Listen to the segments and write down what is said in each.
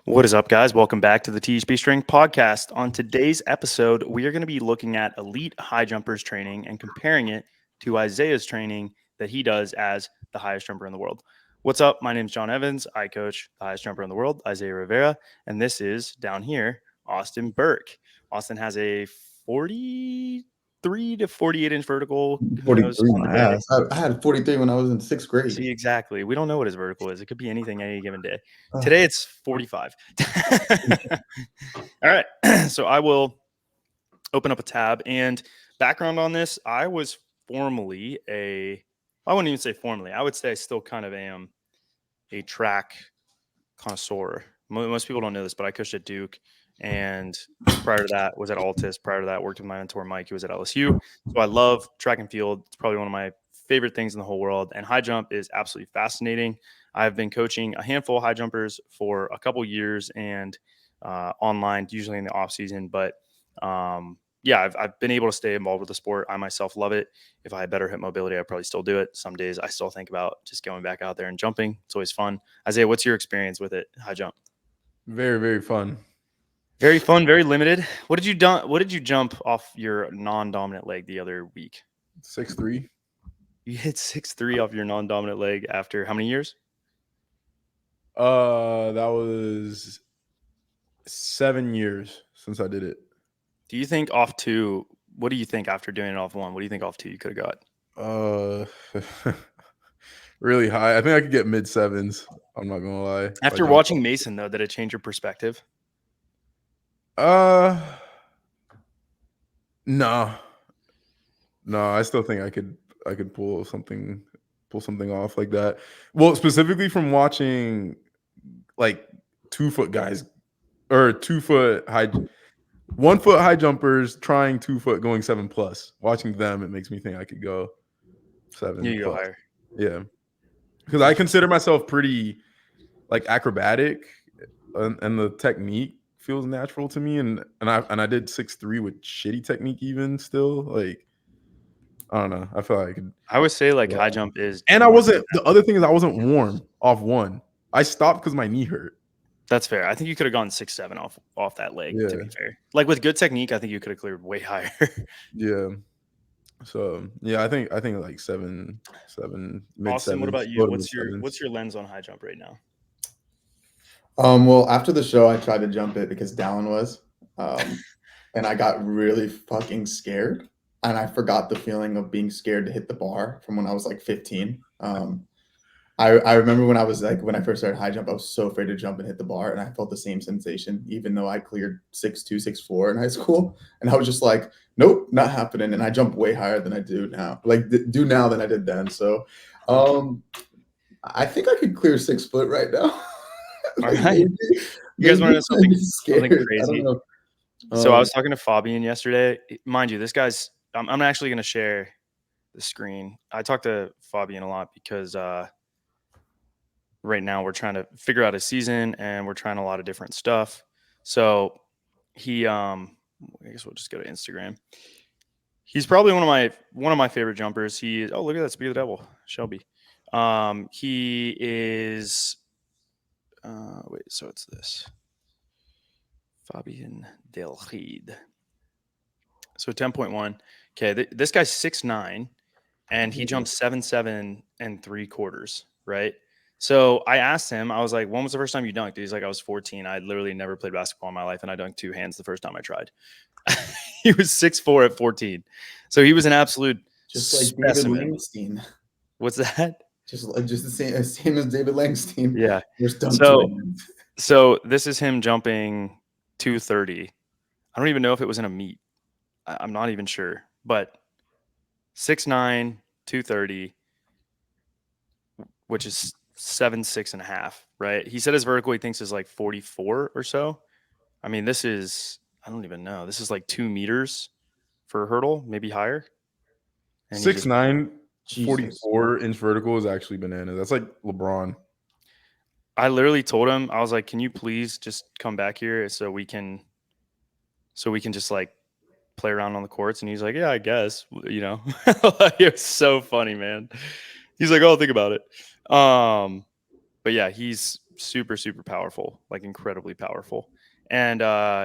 What is up, guys? Welcome back to the THB Strength Podcast. On today's episode, we are going to be looking at elite high jumpers training and comparing it to Isaiah's training that he does as the highest jumper in the world. What's up? My name is John Evans. I coach the highest jumper in the world, Isaiah Rivera, and this is down here, Austin Burke. Austin has a 43 to 48 inch vertical. Who knows 43, on the my day? ass. I had 43 when I was in 6th grade. See, exactly. We don't know what his vertical is. It could be anything any given day. Today it's 45. All right. So I will open up a tab, and background on this, I was formerly I wouldn't even say formally. I would say I still kind of am a track connoisseur. Most people don't know this, but I coached at Duke, and prior to that was at Altus. Prior to that, worked with my mentor Mike, who was at LSU. So I love track and field. It's probably one of my favorite things in the whole world, and high jump is absolutely fascinating. I've been coaching a handful of high jumpers for a couple years and online, usually in the off season. But yeah, I've been able to stay involved with the sport. I myself love it. If I had better hip mobility, I'd probably still do it. Some days I still think about just going back out there and jumping. It's always fun. Isaiah, what's your experience with it? High jump? Very, very fun. Very fun, very limited. What did you jump off your non-dominant leg the other week? 6'3". You hit 6'3" off your non-dominant leg after how many years? That was 7 years since I did it. Do you think off two? What do you think after doing it off one? What do you think off two you could have got? Really high. I think I could get mid sevens. I'm not gonna lie. After watching Mason, though, did it change your perspective? No. I still think I could pull something off like that. Well, specifically from watching like 2 foot guys or 2 foot high, 1 foot high jumpers trying 2 foot going 7+. Watching them, it makes me think I could go 7. You go higher. Yeah, because I consider myself pretty like acrobatic, and the technique feels natural to me. And I did 6'3" with shitty technique even still. Like, I don't know. I feel like I would say like high jump is. And I wasn't. The other thing is I wasn't warm off one. I stopped because my knee hurt. That's fair. I think you could have gone 6'7" off that leg. Yeah. To be fair, like with good technique, I think you could have cleared way higher. Yeah. So yeah, I think like 7, mid. Austin, what about you? What's your lens on high jump right now? Well, after the show, I tried to jump it because Dillan was, and I got really fucking scared, and I forgot the feeling of being scared to hit the bar from when I was like 15. I remember when I first started high jump, I was so afraid to jump and hit the bar, and I felt the same sensation, even though I cleared 6'2", 6'4" in high school, and I was just like, nope, not happening. And I jump way higher than I do now, now than I did then. So, I think I could clear 6 foot right now. All right. You guys want to know something crazy? So I was talking to Fabian yesterday. Mind you, this guy's I'm actually going to share the screen. I talked to Fabian a lot because right now we're trying to figure out his season and we're trying a lot of different stuff. So he I guess we'll just go to Instagram. He's probably one of my favorite jumpers. Oh, look at that, Speed of the Devil, Shelby. He is so it's this Fabian Delhide. So 10.1. Okay, this guy's 6'9", and he jumps 7'7" and 3/4. Right. So I asked him. I was like, "When was the first time you dunked?" He's like, "I was 14. I literally never played basketball in my life, and I dunked 2 hands the first time I tried." He was 6'4" at 14, so he was an absolute just like specimen. David Langstein. What's that? Just the same as David Langstein. Yeah. So this is him jumping 230. I don't even know if it was in a meet. I'm not even sure. But 6'9", 230, which is 7'6.5", right? He said his vertical he thinks is like 44 or so. I mean, this is, I don't even know. This is like 2 meters for a hurdle, maybe higher. 6'9", 44-inch vertical is actually bananas. That's like LeBron. I literally told him, I was like, "Can you please just come back here so we can just like play around on the courts?" And he's like, "Yeah, I guess." You know, it was so funny, man. He's like, "Oh, think about it." But yeah, he's super, super powerful, like incredibly powerful. And,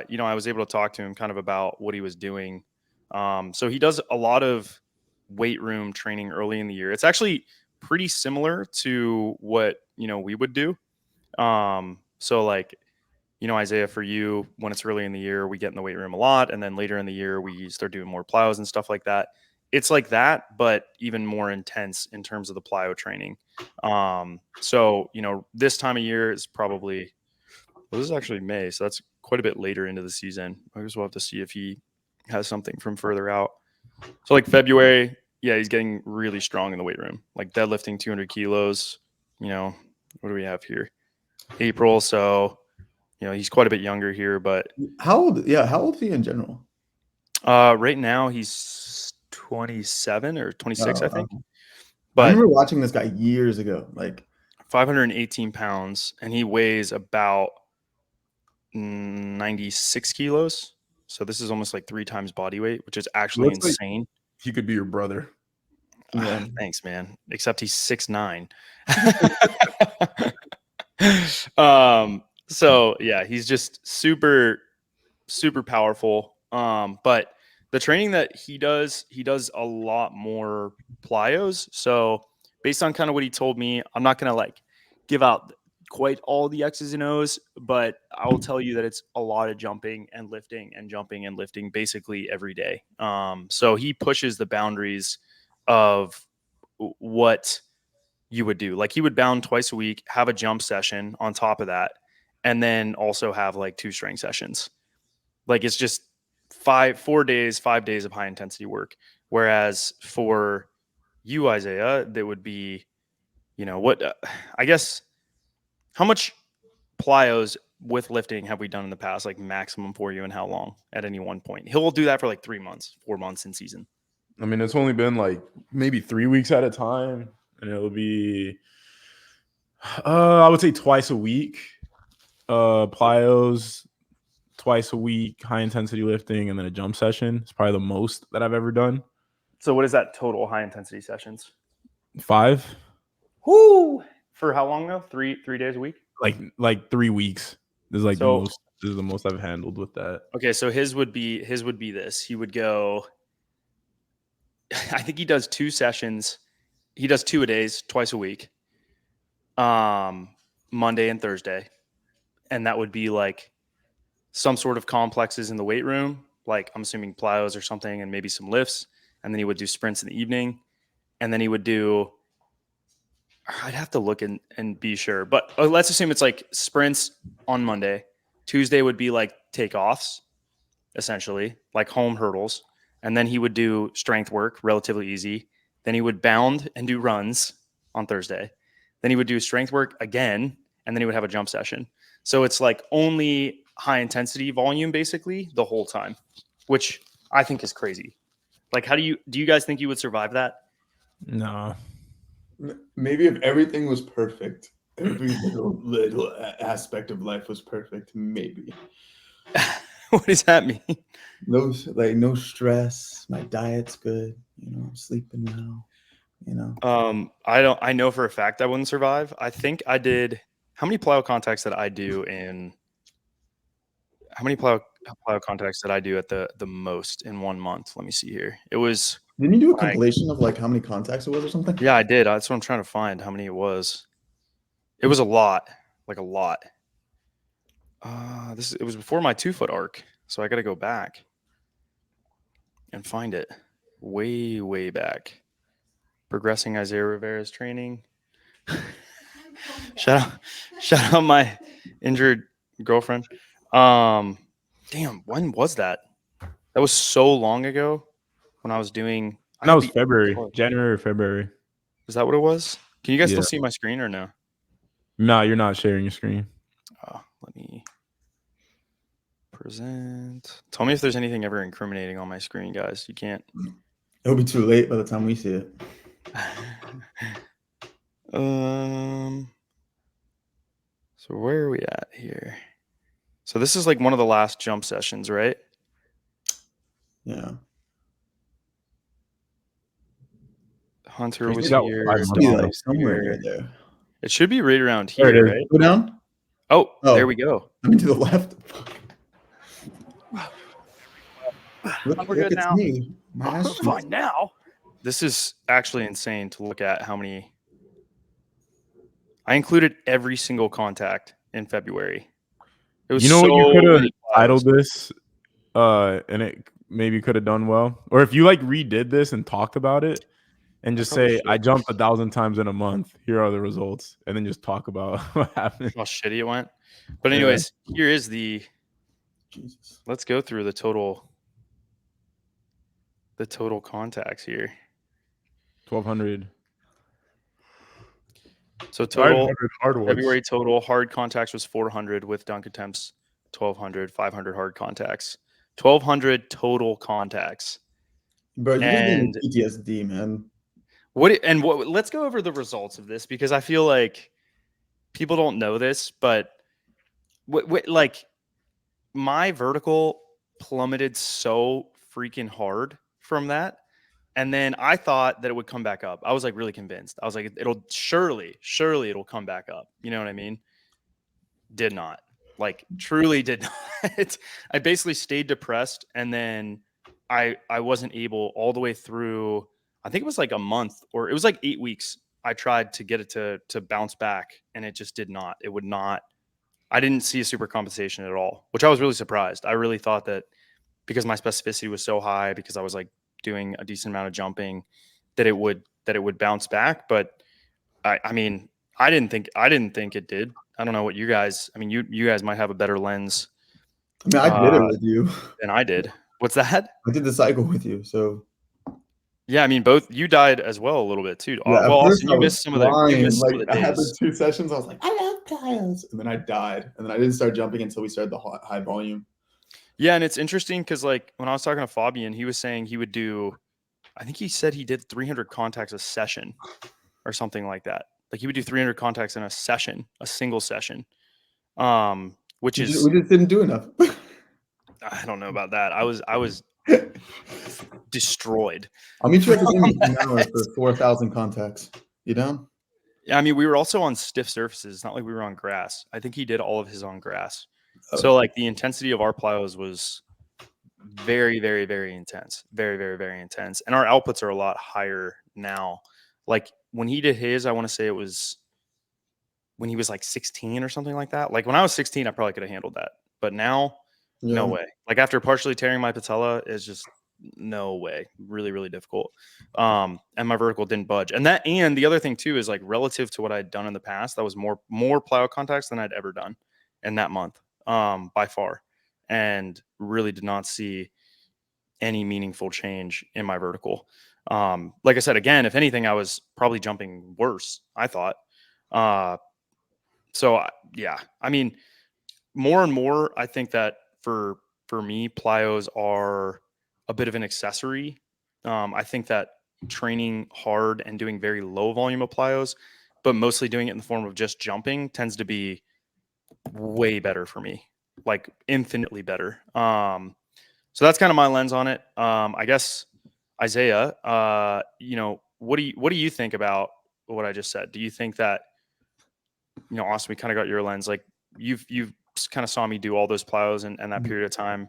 you know, I was able to talk to him kind of about what he was doing. So he does a lot of weight room training early in the year. It's actually pretty similar to what, you know, we would do. So like, you know, Isaiah, for you, when it's early in the year, we get in the weight room a lot. And then later in the year, we start doing more plyos and stuff like that. It's like that, but even more intense in terms of the plyo training. So, you know, this time of year is probably, well, this is actually May. So that's quite a bit later into the season. I guess we'll have to see if he has something from further out. So, like February, yeah, he's getting really strong in the weight room, like deadlifting 200 kilos. You know, what do we have here? April. So, you know, he's quite a bit younger here, but How old? Yeah, how old is he in general? right now he's 27 or 26, I think. I But remember watching this guy years ago. Like 518 pounds, and he weighs about 96 kilos. So this is almost like 3 times body weight, which is actually Looks like insane. he could be your brother. Yeah. Thanks, man. Except he's 6'9". So yeah, he's just super, super powerful. But the training that he does a lot more plyos. So based on kind of what he told me, I'm not gonna like give out quite all the X's and O's, but I will tell you that it's a lot of jumping and lifting basically every day. So he pushes the boundaries of what you would do. Like he would bound twice a week, have a jump session on top of that, and then also have like 2 strength sessions. Like it's just 5 days of high intensity work. Whereas for you, Isaiah, that would be, you know, what I guess how much plyos with lifting have we done in the past, like maximum for you, and how long at any one point? He'll do that for like 3 months, 4 months in season. I mean, it's only been like maybe 3 weeks at a time, and it'll be, I would say twice a week. Plyos, twice a week, high intensity lifting, and then a jump session. It's probably the most that I've ever done. So what is that total high intensity sessions? 5. Whoo! For how long though? 3 days a week? Like 3 weeks. This is like So- the most. This is the most I've handled with that. Okay, so his would be this. He would go, I think he does 2 sessions. He does 2 a days, twice a week. Monday and Thursday. And that would be like some sort of complexes in the weight room, like I'm assuming plyos or something, and maybe some lifts. And then he would do sprints in the evening. And then he would do, I'd have to look and be sure, but let's assume it's like sprints on Monday. Tuesday would be like takeoffs, essentially, like home hurdles. And then he would do strength work, relatively easy. Then he would bound and do runs on Thursday. Then he would do strength work again, and then he would have a jump session. So it's like only high intensity volume basically the whole time, which I think is crazy. Like, do you guys think you would survive that? No. Maybe if everything was perfect, every little aspect of life was perfect, maybe. What does that mean? No stress. My diet's good. You know, I'm sleeping well. You know. I know for a fact I wouldn't survive. I think I did. How many plyo contacts did I do in? How many plyo contacts did I do at the most in 1 month? Let me see here. It was. Didn't you do a like- compilation of like how many contacts it was or something? Yeah, I did. That's what I'm trying to find. How many it was? It was a lot, like a lot. It was before my 2 foot arc, so I got to go back and find it. Way back. Progressing Isaiah Rivera's training. shout out my injured girlfriend. Damn, when was that? That was so long ago when I was doing. That was February, January or February. Is that what it was? Can you guys Yeah. still see my screen or no? No, you're not sharing your screen. Let me present. Tell me if there's anything ever incriminating on my screen, guys. You can't. It'll be too late by the time we see it. So where are we at here? So this is like one of the last jump sessions, right? Yeah. Hunter was That was here. 5 It should months be ago. like somewhere near there. It should be right around There it here, is. right? Go down. Oh, there Oh. we go. I mean, to the left. We're good at now. me. My ass cheeks. Fine now. This is actually insane to look at how many. I included every single contact in February. It was You know what you so could have many titled plyos. this, and it maybe could have done well, or if you like redid this and talked about it, and just probably say, should. "I jumped 1,000 times in a month. Here are the results," and then just talk about what happened. How shitty it went. But Yeah. anyways, here is the. Jesus. Let's go through the total contacts here. 1,200. So total 500 hard ones. February total hard contacts was 400 with dunk attempts 1,200, 500 hard contacts, 1,200 total contacts. Bro, you just And getting PTSD, man. let's go over the results of this, because I feel like people don't know this, but like my vertical plummeted so freaking hard from that. And then I thought that it would come back up. I was like really convinced. I was like, it'll surely it'll come back up. You know what I mean? Did not. Like truly did not. I basically stayed depressed, and then I wasn't able all the way through. I think it was like a month, or it was like 8 weeks. I tried to get it to bounce back, and it just did not. It would not. I didn't see a super compensation at all, which I was really surprised. I really thought that because my specificity was so high, because I was like doing a decent amount of jumping, that it would bounce back. But I mean, I didn't think it did. I don't know what you guys. I mean, you guys might have a better lens I mean, I did it with you. than I did. What's that? I did the cycle with you, so Yeah, I mean, both you died as well a little bit too. yeah. At Well, first Austin, I you was missed some of the like I had the days. 2 sessions. I was like, I love plyos, and then I died, and then I didn't start jumping until we started the high volume. Yeah, and it's interesting because like when I was talking to Fabian, he was saying he would do. I think he said he did 300 contacts a session, or something like that. Like he would do 300 contacts in a session, a single session. Which We is just didn't do enough. I don't know about that. I was destroyed. I'll meet you at the gym in an hour for 4,000 contacts. You down? Yeah, I mean, we were also on stiff surfaces. It's not like we were on grass. I think he did all of his on grass. Oh. So like the intensity of our plyos was very, very, very intense. Very, very, very intense. And our outputs are a lot higher now. Like when he did his, I want to say it was when he was like 16 or something like that. Like when I was 16, I probably could have handled that. But now, no way. Like after partially tearing my patella, it's just no way. Really, really difficult. And my vertical didn't budge. And the other thing too is like relative to what I'd done in the past, that was more plyo contacts than I'd ever done in that month, by far. And really did not see any meaningful change in my vertical. Like I said, again, if anything, I was probably jumping worse, I thought. So yeah, I mean, more and more, I think that for me, plyos are a bit of an accessory. I think that training hard and doing very low volume of plyos, but mostly doing it in the form of just jumping, tends to be way better for me, like infinitely better. So that's kind of my lens on it. I guess Isaiah, what do you think about what I just said? Do you think that, Austin, we kind of got your lens, like you've kind of saw me do all those plyos and that period of time.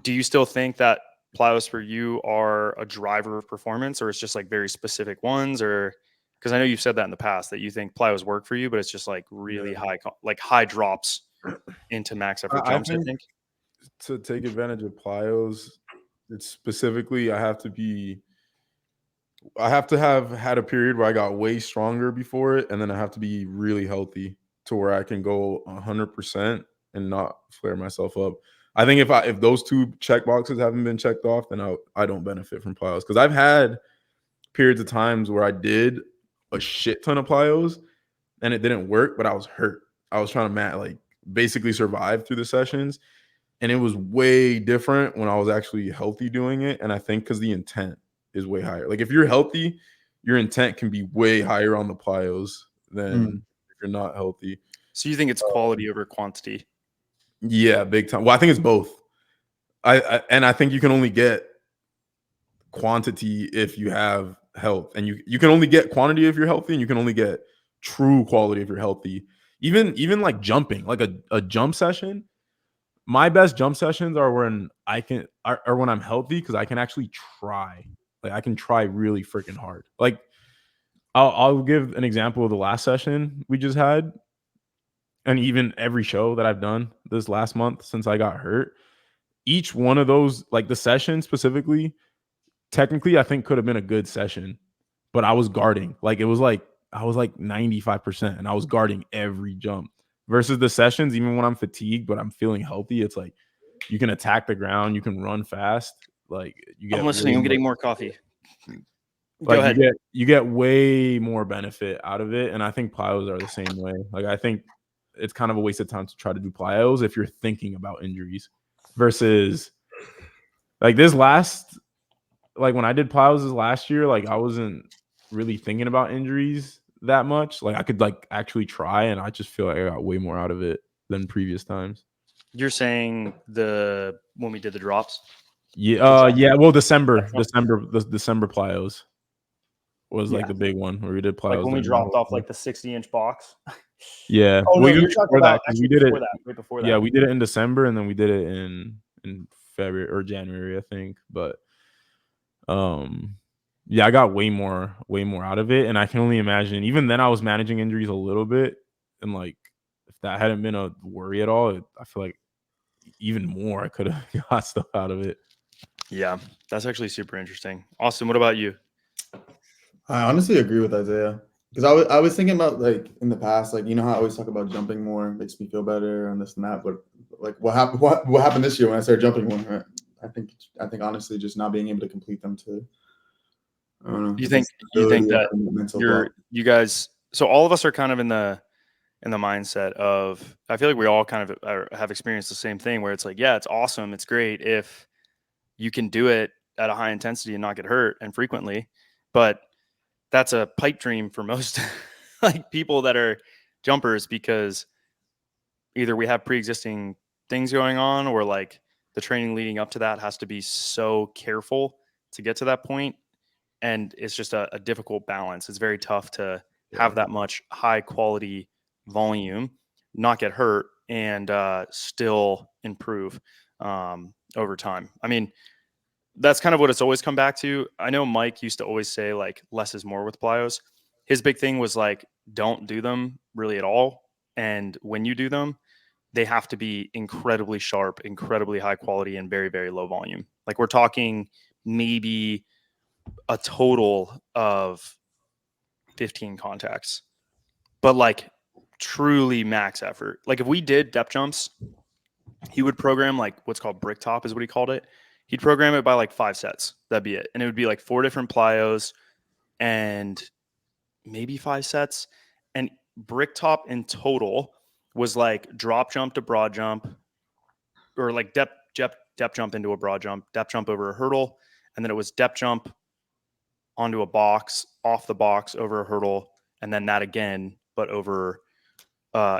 Do you still think that plyos for you are a driver of performance, or it's just like very specific ones? Or because I know you've said that in the past that you think plyos work for you, but it's just like really high drops into max effort jumps, I think. To take advantage of plyos, it's specifically I have to have had a period where I got way stronger before it, and then I have to be really healthy to where I can go 100% and not flare myself up. I think if those two check boxes haven't been checked off, then I don't benefit from plyos, because I've had periods of times where I did a shit ton of plyos and it didn't work, but I was hurt. I was trying to basically survive through the sessions, and it was way different when I was actually healthy doing it. And I think because the intent is way higher. Like if you're healthy, your intent can be way higher on the plyos than if you're not healthy. So you think it's quality over quantity? Yeah, big time. Well, I think it's both. I think you can only get quantity if you have health, and you can only get quantity if you're healthy, and you can only get true quality if you're healthy. even like jumping, like a jump session. My best jump sessions are when are when I'm healthy, because I can actually try. Like I can try really freaking hard. Like I'll give an example of the last session we just had, and even every show that I've done this last month since I got hurt. Each one of those, like the session specifically, technically I think could have been a good session, but I was guarding. Like it was like I was like 95% and I was guarding every jump. Versus the sessions, even when I'm fatigued but I'm feeling healthy, it's like you can attack the ground, you can run fast. Like you I'm get listening. way I'm getting more, more coffee. Go like ahead. you get way more benefit out of it. And I think plyos are the same way. Like I think it's kind of a waste of time to try to do plyos if you're thinking about injuries versus like this last, like when I did plyos this last year, like I wasn't really thinking about injuries that much. Like I could like actually try, and I just feel like I got way more out of it than previous times. You're saying when we did the drops? Yeah, yeah. Well, That's not- The December plyos was like Yeah. the big one where we did Like plyos. when we during the dropped off whole like the 60-inch box. yeah. Oh Well, no, even you're talking before that, about because actually we did it. before that, right before that. Yeah, we did it in December, and then we did it in February or January, I think. But yeah, I got way more out of it, and I can only imagine. Even then, I was managing injuries a little bit, and like if that hadn't been a worry at all, I feel like even more I could have got stuff out of it. Yeah, that's actually super interesting. Austin, what about you? I honestly agree with Isaiah, because I was thinking about, like, in the past, like, you know how I always talk about jumping more makes me feel better and this and that, but like what happened this year when I started jumping more? Right? I think honestly just not being able to complete them too. I don't know. You It's a think stability that and mental block. you guys, so all of us are kind of in the mindset of, I feel like we all kind of have experienced the same thing where it's like, yeah, it's awesome, it's great if you can do it at a high intensity and not get hurt and frequently, but that's a pipe dream for most like people that are jumpers, because either we have pre-existing things going on, or like the training leading up to that has to be so careful to get to that point, and it's just a difficult balance. It's very tough to have that much high quality volume, not get hurt, and still improve over time. I mean, that's kind of what it's always come back to. I know Mike used to always say like less is more with plyos. His big thing was like, don't do them really at all, and when you do them, they have to be incredibly sharp, incredibly high quality, and very, very low volume. Like we're talking maybe a total of 15 contacts, but like truly max effort. Like if we did depth jumps, he would program like what's called brick top is what he called it. He'd program it by like 5 sets. That'd be it. And it would be like 4 different plyos and maybe 5 sets. And brick top in total was like drop jump to broad jump, or like depth jump into a broad jump, depth jump over a hurdle, and then it was depth jump onto a box, off the box, over a hurdle, and then that again, but over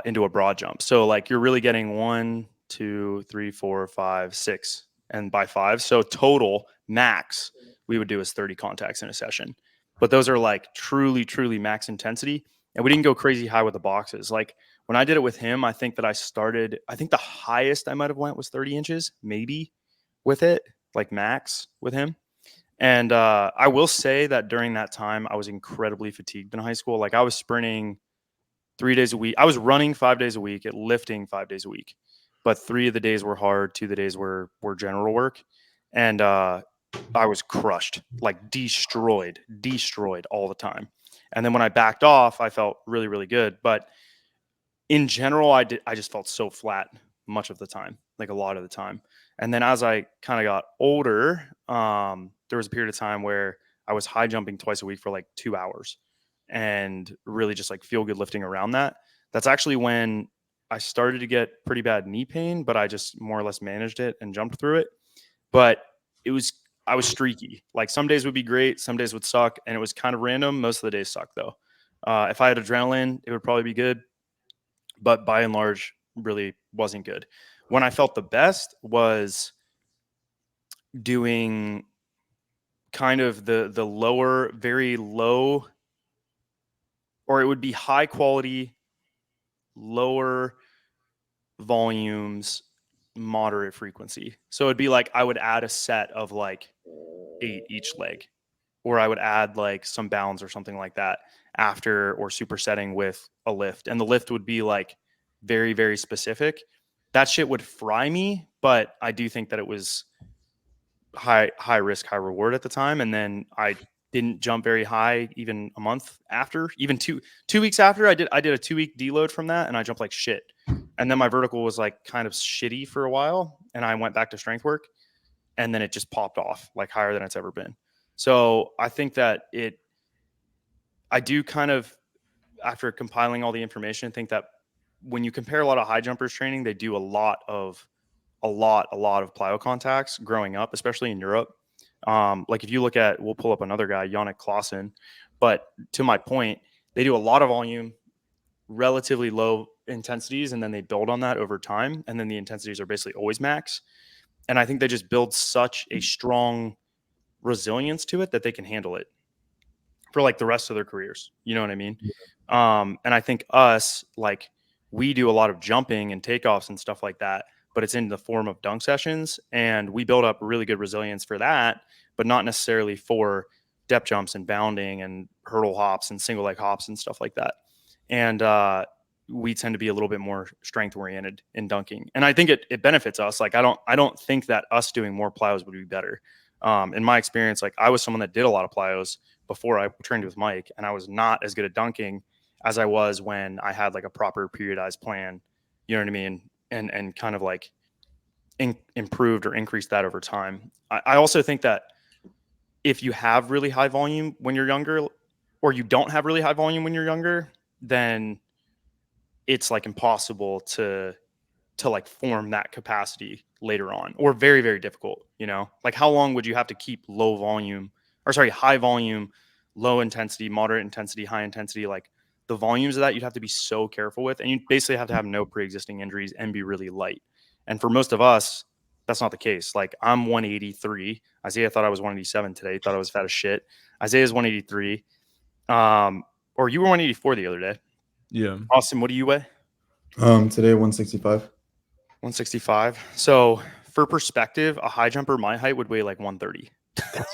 into a broad jump. So like you're really getting 1, 2, 3, 4, 5, 6, and by 5. So total max we would do is 30 contacts in a session. But those are like truly, truly max intensity. And we didn't go crazy high with the boxes. Like when I did it with him, I think the highest I might have went was 30 inches, maybe, with it, like max with him. And I will say that during that time, I was incredibly fatigued in high school. Like I was sprinting 3 days a week. I was running 5 days a week, at lifting 5 days a week. But 3 of the days were hard, 2 of the days were general work. And I was crushed, like destroyed all the time. And then when I backed off, I felt really, really good. But in general, I just felt so flat much of the time, like a lot of the time. And then as I kind of got older, there was a period of time where I was high jumping twice a week for like 2 hours, and really just like feel good lifting around that. That's actually when I started to get pretty bad knee pain, but I just more or less managed it and jumped through it. But I was streaky. Like some days would be great, some days would suck, and it was kind of random. Most of the days sucked though. If I had adrenaline, it would probably be good, but by and large, really wasn't good. When I felt the best was doing kind of the lower, very low, or it would be high quality lower volumes, moderate frequency. So it'd be like I would add a set of like 8 each leg, or I would add like some bounds or something like that after or supersetting with a lift. And the lift would be like very, very specific. That shit would fry me, but I do think that it was high risk, high reward at the time. And then I didn't jump very high even a month after, even 2 weeks after I did a 2-week deload from that, and I jumped like shit. And then my vertical was like kind of shitty for a while, and I went back to strength work, and then it just popped off like higher than it's ever been. So I think that I do kind of, after compiling all the information, think that when you compare a lot of high jumpers training, they do a lot of plyo contacts growing up, especially in Europe. Like if you look at, we'll pull up another guy, Yannick Clausen, but to my point, they do a lot of volume, relatively low intensities, and then they build on that over time. And then the intensities are basically always max. And I think they just build such a strong resilience to it that they can handle it for like the rest of their careers. You know what I mean? And I think us, like, we do a lot of jumping and takeoffs and stuff like that, but it's in the form of dunk sessions. And we build up really good resilience for that, but not necessarily for depth jumps and bounding and hurdle hops and single leg hops and stuff like that. And we tend to be a little bit more strength oriented in dunking. And I think it benefits us. Like, I don't think that us doing more plyos would be better. In my experience, like, I was someone that did a lot of plyos before I trained with Mike, and I was not as good at dunking as I was when I had like a proper periodized plan, you know what I mean? And kind of like improved or increased that over time. I also think that if you have really high volume when you're younger, or you don't have really high volume when you're younger, then it's like impossible to like form that capacity later on, or very, very difficult. You know, like how long would you have to keep high volume, low intensity, moderate intensity, high intensity? Like the volumes of that, you'd have to be so careful with, and you basically have to have no pre-existing injuries and be really light. And for most of us, that's not the case. Like I'm 183. Isaiah thought I was 187 today. He thought I was fat as shit. Isaiah's 183. Or you were 184 the other day. Yeah. Austin, what do you weigh? Today 165. 165. So for perspective, a high jumper my height would weigh like 130.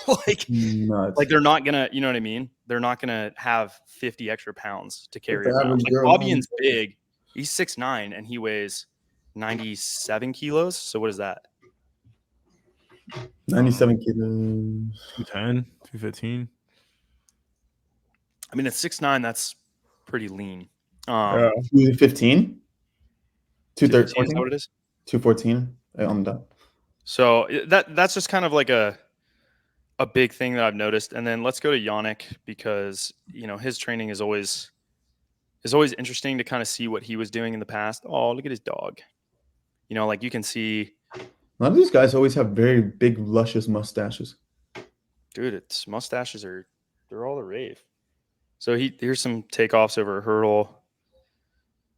Nuts. Like they're not gonna, you know what I mean? They're not gonna have 50 extra pounds to carry the around. average Like girl, Fabian's big. He's 6'9" and he weighs 97 kilos. So what is that? 97 kilos. 210, 215. I mean, at 6'9", that's pretty lean. 215? 215, is that 213? what it is? 214 on the dot. So that's just kind of like a big thing that I've noticed. And then let's go to Yannick, because you know his training is always interesting to kind of see what he was doing in the past. Oh, look at his dog. You know, like you can see, A lot of these guys always have very big, luscious mustaches. dude, it's mustaches they're all the rave. So here's some takeoffs over a hurdle.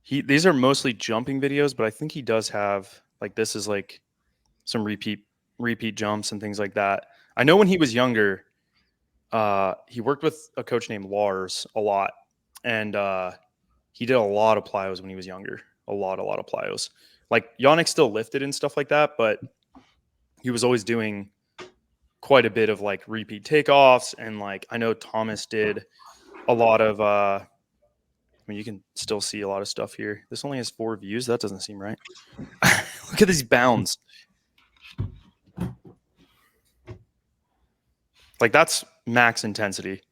These are mostly jumping videos, but I think he does have, like, this is like some repeat jumps and things like that. I know when he was younger, he worked with a coach named Lars a lot, and he did a lot of plyos when he was younger. A lot of plyos. Like Yannick still lifted and stuff like that, but he was always doing quite a bit of like repeat takeoffs. And like I know Thomas did a lot of I mean, you can still see a lot of stuff here. This only has 4 views. That doesn't seem right. Look at these bounds. Like that's max intensity.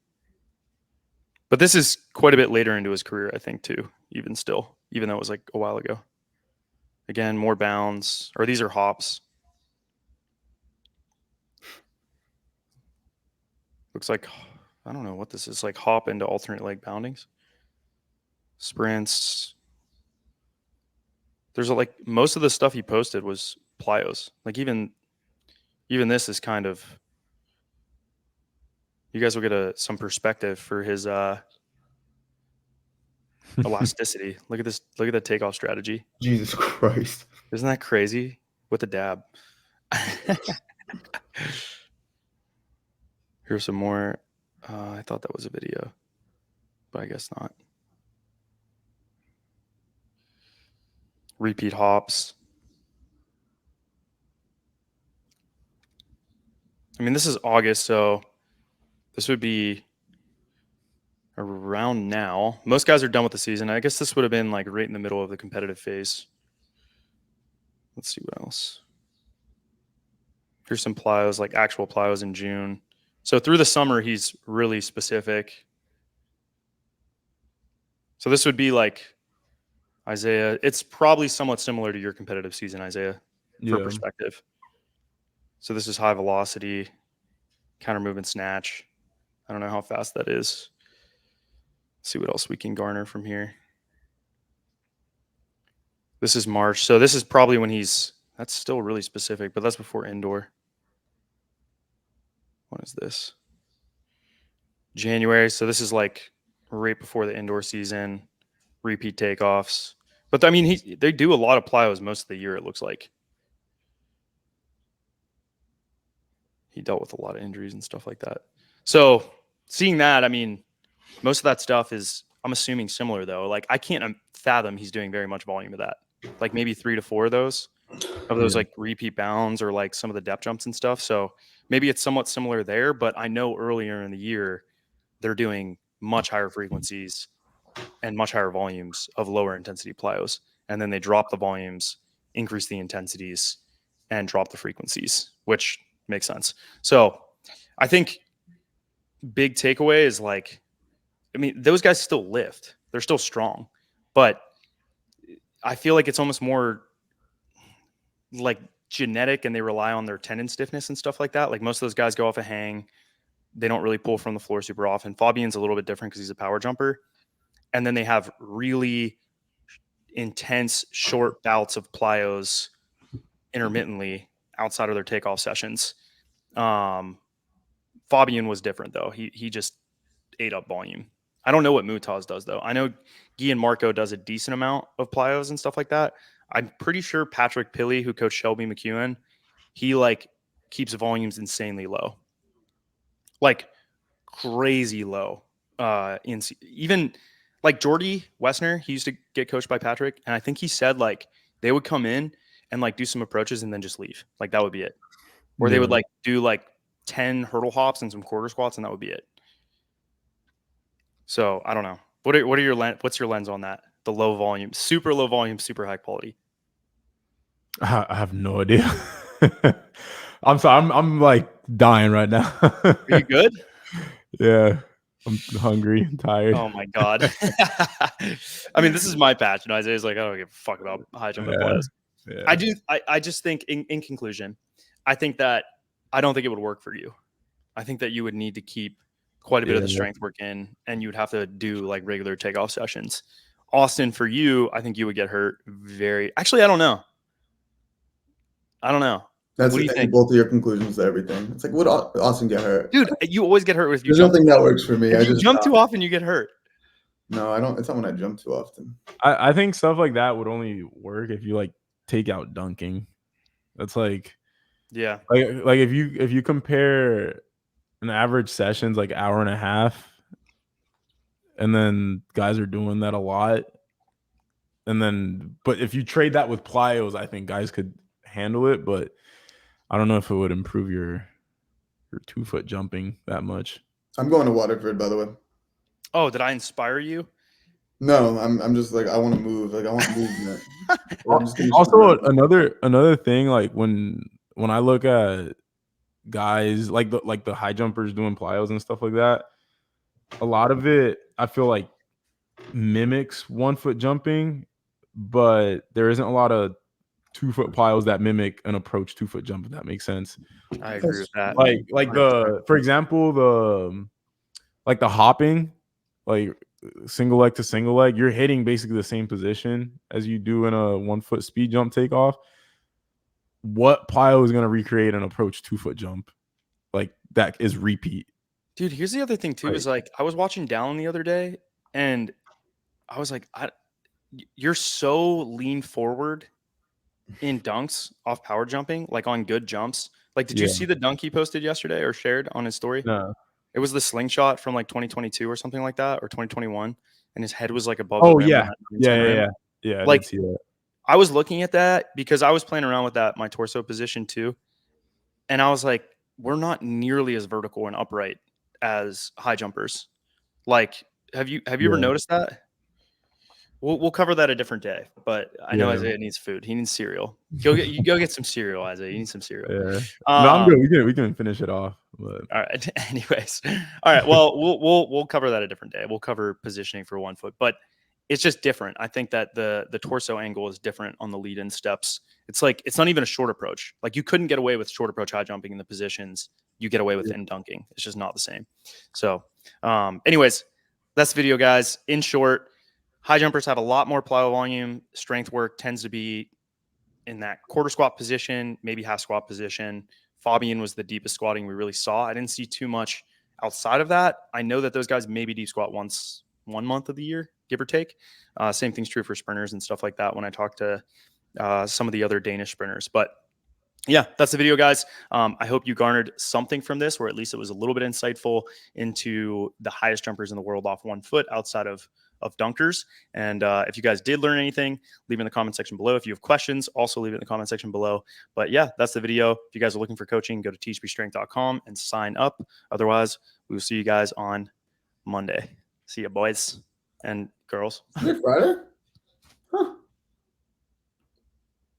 But this is quite a bit later into his career, I think, too, even though it was like a while ago. Again, more bounds, or these are hops. Looks like, I don't know what this is, like hop into alternate leg poundings. Sprints. There's like most of the stuff he posted was plyos. Like even this is kind of, you guys will get some perspective for his elasticity. Look at this. Look at the takeoff strategy. Jesus Christ. Isn't that crazy? With the dab. Here's some more. I thought that was a video, but I guess not. repeat hops. I mean, this is August, so this would be around now. Most guys are done with the season. I guess this would have been like right in the middle of the competitive phase. Let's see what else. Here's some plyos, like actual plyos in June. So through the summer, he's really specific. So this would be like Isaiah. It's probably somewhat similar to your competitive season, Isaiah, for Yeah. perspective. So this is high velocity, counter movement snatch. I don't know how fast that is. Let's see what else we can garner from here. This is March. So this is probably when that's still really specific, but that's before indoor. What is this? January. So this is like right before the indoor season, repeat takeoffs. But I mean, they do a lot of plyos most of the year, it looks like. He dealt with a lot of injuries and stuff like that. So seeing that, I mean, most of that stuff is, I'm assuming, similar though. Like I can't fathom he's doing very much volume of that. Like maybe 3 to 4 of those like repeat bounds or like some of the depth jumps and stuff. So maybe it's somewhat similar there, but I know earlier in the year they're doing much higher frequencies and much higher volumes of lower intensity plyos. And then they drop the volumes, increase the intensities, and drop the frequencies, which makes sense. So I think big takeaway is like, I mean, those guys still lift. They're still strong. But I feel like it's almost more like genetic and they rely on their tendon stiffness and stuff like that. Like most of those guys go off a hang. They don't really pull from the floor super often. Fabian's a little bit different because he's a power jumper. And then they have really intense short bouts of plyos intermittently outside of their takeoff sessions. Fabian was different though. He just ate up volume. I don't know what Mutaz does though. I know Guy and Marco does a decent amount of plyos and stuff like that. I'm pretty sure Patrick Pilley, who coached Shelby McEwen, he like keeps volumes insanely low, like crazy low. Even like Jordy Wessner, he used to get coached by Patrick, and I think he said like they would come in and like do some approaches and then just leave. Like that would be it. Or they would like do like 10 hurdle hops and some quarter squats, and that would be it. So I don't know. What's your lens on that? The low volume, super low volume, super high quality. I have no idea. I'm sorry. I'm like dying right now. Are you good? Yeah. I'm hungry and tired. Oh my God. I mean, this is my patch. And Isaiah's like, I don't give a fuck about high jump and plyos. Yeah. I just think in conclusion, I think that I don't think it would work for you. I think that you would need to keep quite a bit of the strength work in, and you would have to do like regular takeoff sessions. Austin, for you, I think you would get hurt actually, I don't know. That's what do you think? Both of your conclusions to everything. It's like, would Austin get hurt? Dude, you always get hurt if you There's jump. nothing that works for me. If you jump too often, you get hurt. No, I don't. It's not when I jump too often. I think stuff like that would only work if you like take out dunking. That's like, yeah, like if you compare an average session's like hour and a half, and then guys are doing that a lot, but if you trade that with plyos, I think guys could handle it, but I don't know if it would improve your 2-foot jumping that much. I'm going to Waterford, by the way. Oh, did I inspire you? No, I'm just like, I want to move. Like I want movement. Also, another thing, like when I look at guys like the high jumpers doing plyos and stuff like that, a lot of it I feel like mimics 1-foot jumping, but there isn't a lot of 2-foot plyos that mimic an approach 2-foot jump, if that makes sense. I agree with that. Like for example, the hopping, like single leg to single leg, you're hitting basically the same position as you do in a 1-foot speed jump takeoff. What plyo is going to recreate an approach 2-foot jump like that is repeat? Dude, here's the other thing too, is like I was watching Dallin the other day and I was like, you're so lean forward in dunks off power jumping, like on good jumps. Like, did you see the dunk he posted yesterday or shared on his story? No. It was the slingshot from like 2022 or something like that, or 2021, and his head was like above. Oh the rim yeah. Yeah. I like, did see that. I was looking at that because I was playing around with that, my torso position too. And I was like, we're not nearly as vertical and upright as high jumpers. Like, have you ever Yeah. noticed that? We'll cover that a different day, but I know Yeah. Isaiah needs food. He needs cereal. Go get some cereal, Isaiah. You need some cereal. Yeah. No, I'm Um, good. We can finish it off. But all right. Anyways, all right. Well, we'll cover that a different day. We'll cover positioning for 1 foot, but it's just different. I think that the torso angle is different on the lead-in steps. It's like it's not even a short approach. Like you couldn't get away with short approach high jumping in the positions you get away with in dunking. It's just not the same. So, anyways, that's the video, guys. In short, high jumpers have a lot more plyo volume. Strength work tends to be in that quarter squat position, maybe half squat position. Fabian was the deepest squatting we really saw. I didn't see too much outside of that. I know that those guys maybe deep squat once 1 month of the year, give or take. Same thing's true for sprinters and stuff like that when I talk to some of the other Danish sprinters. But yeah, that's the video, guys. I hope you garnered something from this, or at least it was a little bit insightful into the highest jumpers in the world off 1 foot outside of dunkers. And if you guys did learn anything, leave it in the comment section below. If you have questions, also leave it in the comment section below. But yeah, that's the video. If you guys are looking for coaching, go to teachmestrength.com and sign up. Otherwise, we will see you guys on Monday. See you, boys and girls. Is it Friday?